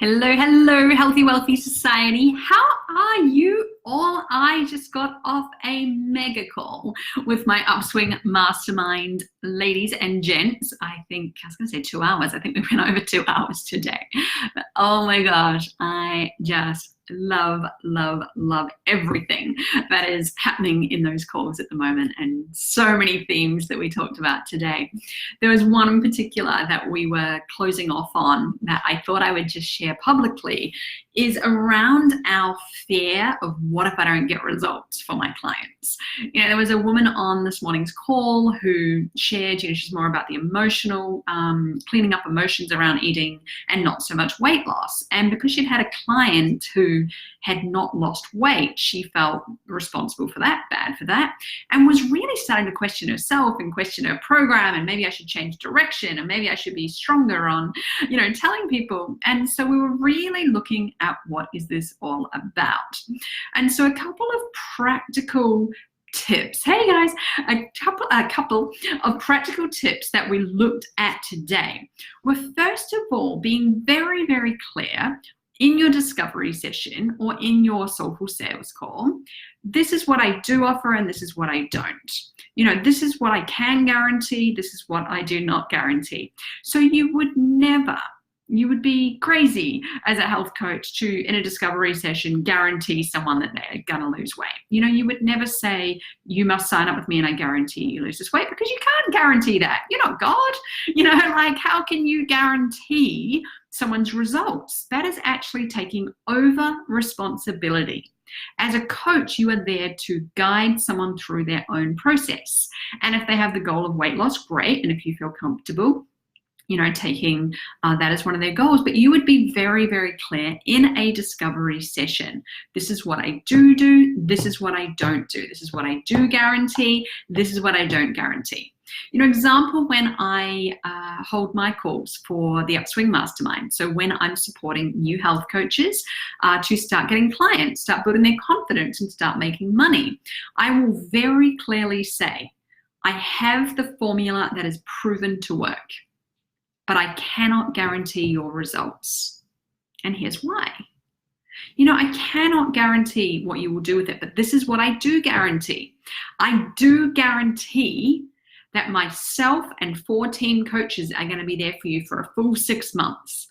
Hello, hello, Healthy Wealthy Society. How are you all? I just got off a mega call with my Upswing Mastermind ladies and gents. I was going to say 2 hours. I think we went over 2 hours today. But oh my gosh, I just love everything that is happening in those calls at the moment, and so many themes that we talked about today. There was one in particular that we were closing off on that I thought I would just share publicly, is around our fear of what if I don't get results for my clients. There was a woman on this morning's call who shared, she's more about the emotional, cleaning up emotions around eating and not so much weight loss. And because she'd had a client who had not lost weight, she felt responsible for that, bad for that, and was really starting to question herself and question her program, and maybe I should change direction, and maybe I should be stronger on, telling people. And so we were really looking at what is this all about. And so a couple of practical tips. Hey guys, a couple of practical tips that we looked at today were, first of all, being very, very clear in your discovery session or in your soulful sales call. This is what I do offer and this is what I don't. This is what I can guarantee, this is what I do not guarantee. So you would be crazy as a health coach to, in a discovery session, guarantee someone that they're gonna lose weight. You would never say, you must sign up with me and I guarantee you lose this weight, because you can't guarantee that. You're not God. How can you guarantee someone's results? That is actually taking over responsibility. As a coach, you are there to guide someone through their own process. And if they have the goal of weight loss, great. And if you feel comfortable taking that as one of their goals, but you would be very, very clear in a discovery session. This is what I do, this is what I don't do, this is what I do guarantee, this is what I don't guarantee. Example, when I hold my calls for the Upswing Mastermind. So when I'm supporting new health coaches to start getting clients, start building their confidence and start making money, I will very clearly say, I have the formula that is proven to work, but I cannot guarantee your results. And here's why. I cannot guarantee what you will do with it, but this is what I do guarantee. I do guarantee that myself and 4 team coaches are going to be there for you for a full 6 months.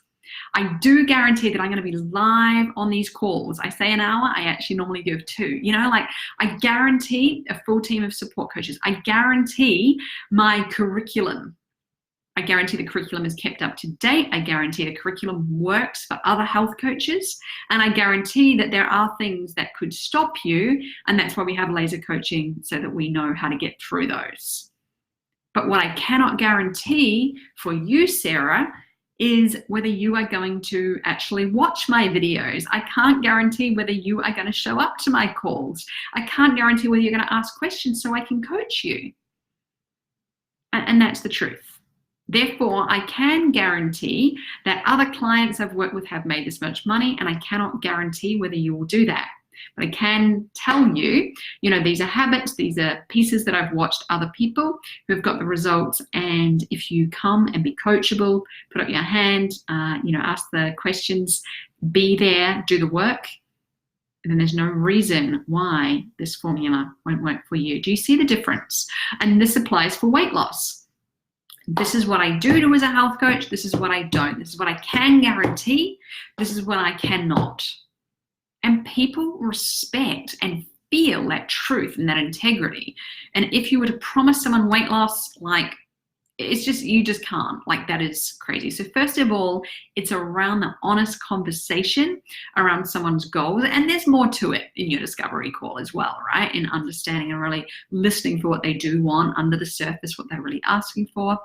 I do guarantee that I'm going to be live on these calls. I say an hour, I actually normally give 2. I guarantee a full team of support coaches. I guarantee my curriculum. I guarantee the curriculum is kept up to date. I guarantee the curriculum works for other health coaches. And I guarantee that there are things that could stop you. And that's why we have laser coaching, so that we know how to get through those. But what I cannot guarantee for you, Sarah, is whether you are going to actually watch my videos. I can't guarantee whether you are going to show up to my calls. I can't guarantee whether you're going to ask questions so I can coach you. And that's the truth. Therefore, I can guarantee that other clients I've worked with have made this much money, and I cannot guarantee whether you will do that. But I can tell you, these are habits, these are pieces that I've watched other people who have got the results. And if you come and be coachable, put up your hand, ask the questions, be there, do the work, then there's no reason why this formula won't work for you. Do you see the difference? And this applies for weight loss. This is what I do as a health coach. This is what I don't. This is what I can guarantee. This is what I cannot. And people respect and feel that truth and that integrity. And if you were to promise someone weight loss, you just can't. That is crazy. So first of all, it's around the honest conversation around someone's goals. And there's more to it in your discovery call as well, right? In understanding and really listening for what they do want under the surface, what they're really asking for.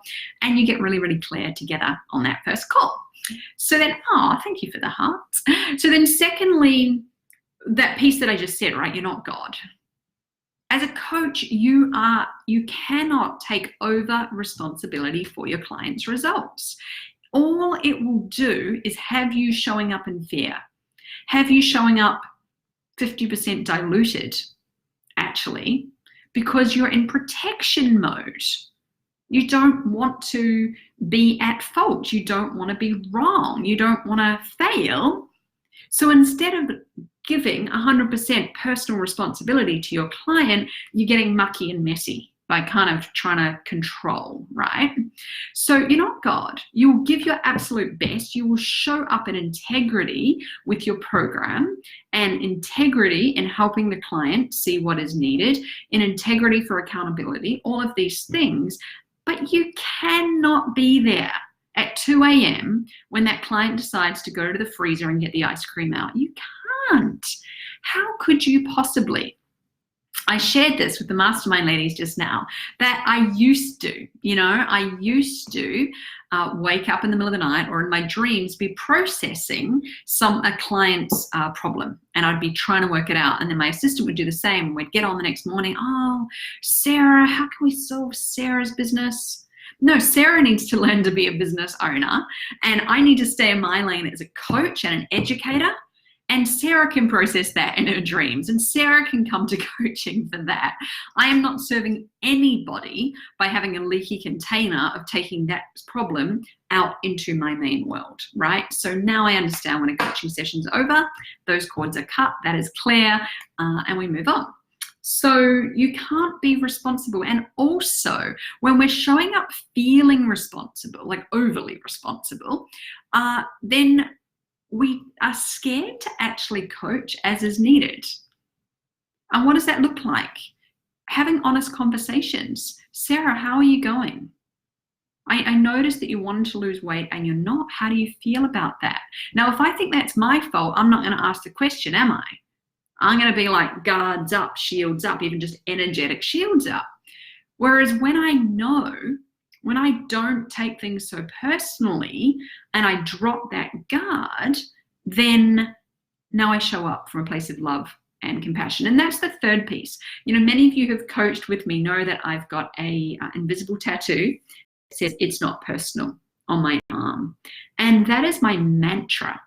And you get really, really clear together on that first call. So then, thank you for the hearts. So then secondly, that piece that I just said, right? You're not God. As a coach, you cannot take over responsibility for your client's results. All it will do is have you showing up in fear, have you showing up 50% diluted, actually, because you're in protection mode. You don't want to be at fault. You don't want to be wrong. You don't want to fail. So instead of giving 100% personal responsibility to your client, you're getting mucky and messy by kind of trying to control, right? So you're not God. You will give your absolute best. You will show up in integrity with your program, and integrity in helping the client see what is needed, in integrity for accountability, all of these things. But you cannot be there at 2 a.m. when that client decides to go to the freezer and get the ice cream out. You can't. How could you possibly? I shared this with the mastermind ladies just now, that I used to, wake up in the middle of the night or in my dreams be processing a client's problem, and I'd be trying to work it out, and then my assistant would do the same. We'd get on the next morning, oh, Sarah, how can we solve Sarah's business? No, Sarah needs to learn to be a business owner, and I need to stay in my lane as a coach and an educator. And Sarah can process that in her dreams, and Sarah can come to coaching for that. I am not serving anybody by having a leaky container of taking that problem out into my main world, right? So now I understand when a coaching session's over, those cords are cut, that is clear, and we move on. So you can't be responsible. And also, when we're showing up feeling responsible, like overly responsible, then we are scared to actually coach as is needed. And what does that look like? Having honest conversations. Sarah, how are you going? I noticed that you wanted to lose weight and you're not. How do you feel about that? Now, if I think that's my fault, I'm not going to ask the question, am I? I'm going to be like, guards up, shields up, even just energetic shields up. Whereas when I know, when I don't take things so personally and I drop that guard, then now I show up from a place of love and compassion. And that's the third piece. Many of you who have coached with me know that I've got a invisible tattoo that says it's not personal on my arm. And that is my mantra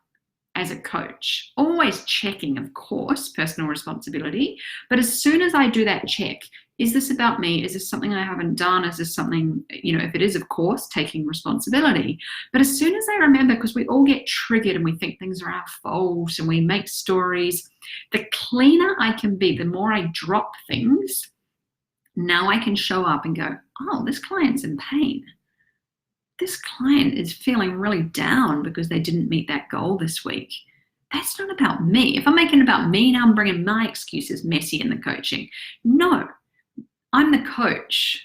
as a coach. Always checking, of course, personal responsibility. But as soon as I do that check, is this about me? Is this something I haven't done? Is this something, if it is, of course, taking responsibility. But as soon as I remember, because we all get triggered and we think things are our fault and we make stories, the cleaner I can be, the more I drop things, now I can show up and go, oh, this client's in pain. This client is feeling really down because they didn't meet that goal this week. That's not about me. If I'm making it about me, now I'm bringing my excuses messy in the coaching. No. I'm the coach.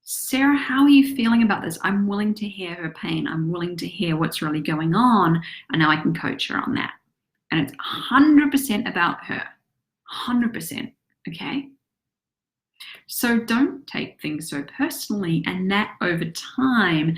Sarah, how are you feeling about this? I'm willing to hear her pain. I'm willing to hear what's really going on. And now I can coach her on that. And it's 100% about her. 100%. Okay? So don't take things so personally, and that over time,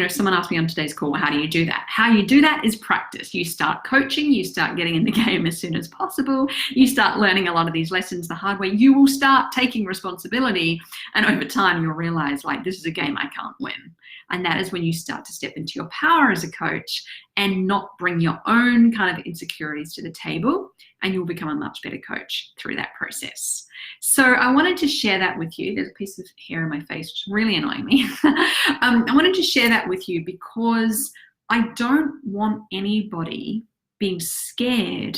someone asked me on today's call, how do you do that? How you do that is practice. You start coaching, you start getting in the game as soon as possible, you start learning a lot of these lessons the hard way, you will start taking responsibility, and over time you'll realize, like, this is a game I can't win. And that is when you start to step into your power as a coach and not bring your own kind of insecurities to the table, and you'll become a much better coach through that process. So I wanted to share that with you. There's a piece of hair in my face, which is really annoying me. I wanted to share that with you because I don't want anybody being scared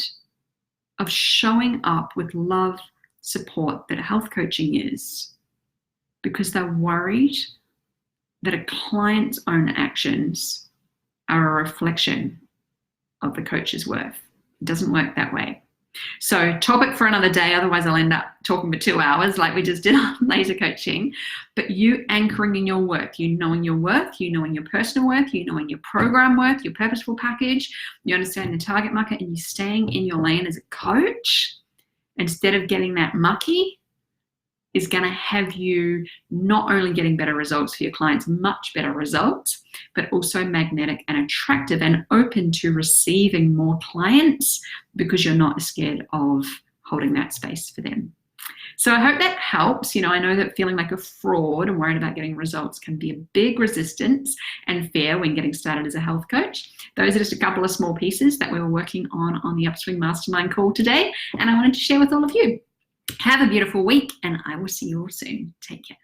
of showing up with love, support that health coaching is, because they're worried that a client's own actions are a reflection of the coach's worth. It doesn't work that way. So topic for another day, otherwise I'll end up talking for 2 hours like we just did on laser coaching. But you anchoring in your work, you knowing your worth, you knowing your personal worth, you knowing your program worth, your purposeful package, you understand the target market, and you staying in your lane as a coach instead of getting that mucky is going to have you not only getting better results for your clients, much better results, but also magnetic and attractive and open to receiving more clients because you're not scared of holding that space for them. So I hope that helps. I know that feeling like a fraud and worried about getting results can be a big resistance and fear when getting started as a health coach. Those are just a couple of small pieces that we were working on the Upswing Mastermind call today, and I wanted to share with all of you. Have a beautiful week, and I will see you all soon. Take care.